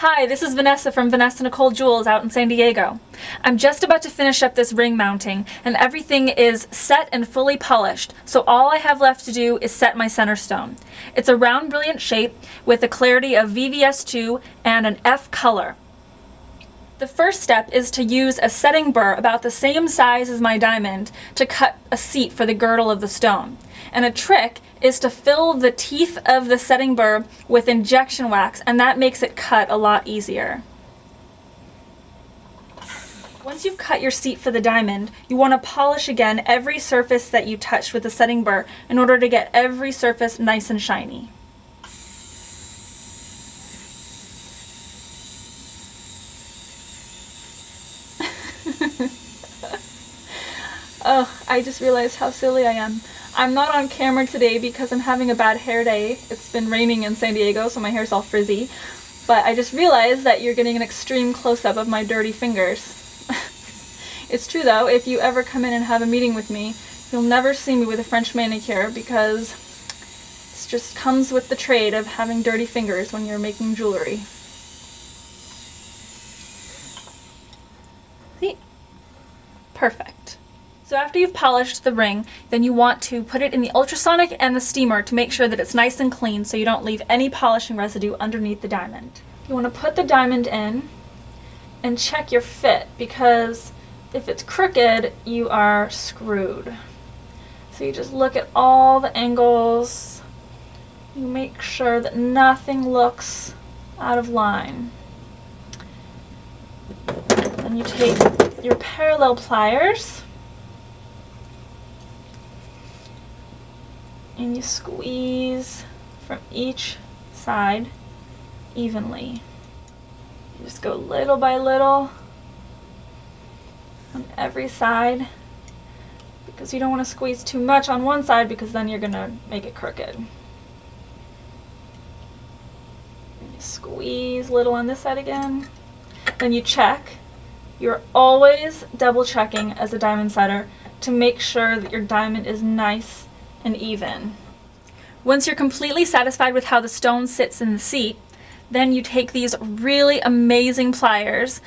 Hi, this is Vanessa from Vanessa Nicole Jewels out in San Diego. I'm just about to finish up this ring mounting and everything is set and fully polished, so all I have left to do is set my center stone. It's a round brilliant shape with a clarity of VVS2 and an F color. The first step is to use a setting burr about the same size as my diamond to cut a seat for the girdle of the stone. And a trick is to fill the teeth of the setting burr with injection wax, and that makes it cut a lot easier. Once you've cut your seat for the diamond, you want to polish again every surface that you touched with the setting burr in order to get every surface nice and shiny. Oh, I just realized how silly I am. I'm not on camera today because I'm having a bad hair day. It's been raining in San Diego, so my hair's all frizzy. But I just realized that you're getting an extreme close-up of my dirty fingers. It's true though, if you ever come in and have a meeting with me, you'll never see me with a French manicure because it just comes with the trade of having dirty fingers when you're making jewelry. See? Perfect. So after you've polished the ring, then you want to put it in the ultrasonic and the steamer to make sure that it's nice and clean so you don't leave any polishing residue underneath the diamond. You want to put the diamond in and check your fit, because if it's crooked, you are screwed. So you just look at all the angles, you make sure that nothing looks out of line. Then you take your parallel pliers and you squeeze from each side evenly. You just go little by little on every side, because you don't want to squeeze too much on one side because then you're going to make it crooked. And you squeeze little on this side again. Then you check. You're always double checking as a diamond setter to make sure that your diamond is nice and even. Once you're completely satisfied with how the stone sits in the seat, then you take these really amazing pliers.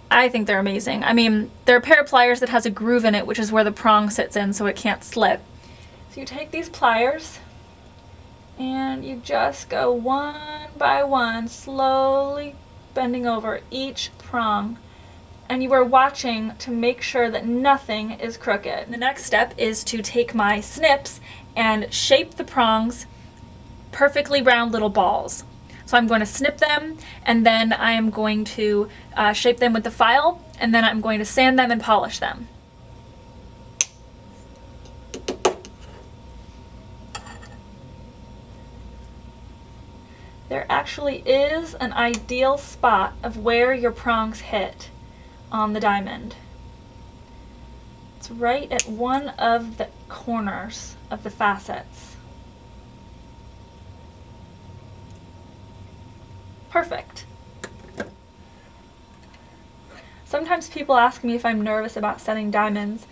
I think they're amazing. I mean, they're a pair of pliers that has a groove in it, which is where the prong sits in so it can't slip. So you take these pliers and you just go one by one, slowly bending over each prong. And you are watching to make sure that nothing is crooked. The next step is to take my snips and shape the prongs perfectly round little balls. So I'm going to snip them, and then I am going to shape them with the file, and then I'm going to sand them and polish them. There actually is an ideal spot of where your prongs hit on the diamond. It's right at one of the corners of the facets. Perfect. Sometimes people ask me if I'm nervous about setting diamonds,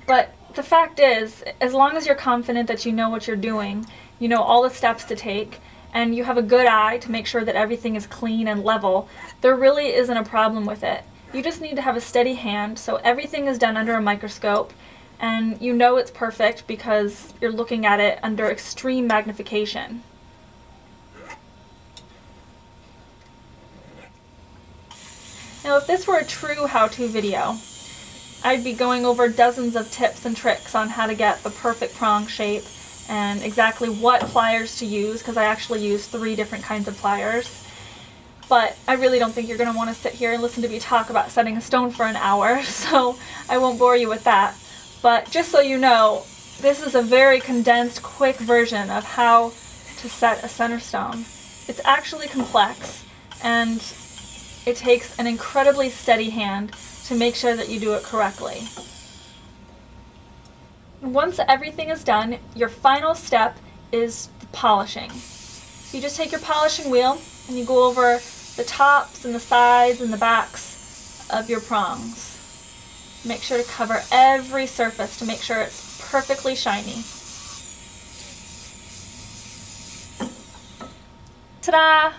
but the fact is, as long as you're confident that you know what you're doing, you know all the steps to take, and you have a good eye to make sure that everything is clean and level, there really isn't a problem with it. You just need to have a steady hand, so everything is done under a microscope, and you know it's perfect because you're looking at it under extreme magnification. Now, if this were a true how-to video, I'd be going over dozens of tips and tricks on how to get the perfect prong shape and exactly what pliers to use, because I actually use 3 different kinds of pliers. But I really don't think you're going to want to sit here and listen to me talk about setting a stone for an hour, so I won't bore you with that. But just so you know, this is a very condensed, quick version of how to set a center stone. It's actually complex, and it takes an incredibly steady hand to make sure that you do it correctly. Once everything is done, your final step is the polishing. So you just take your polishing wheel and you go over the tops and the sides and the backs of your prongs. Make sure to cover every surface to make sure it's perfectly shiny. Ta-da!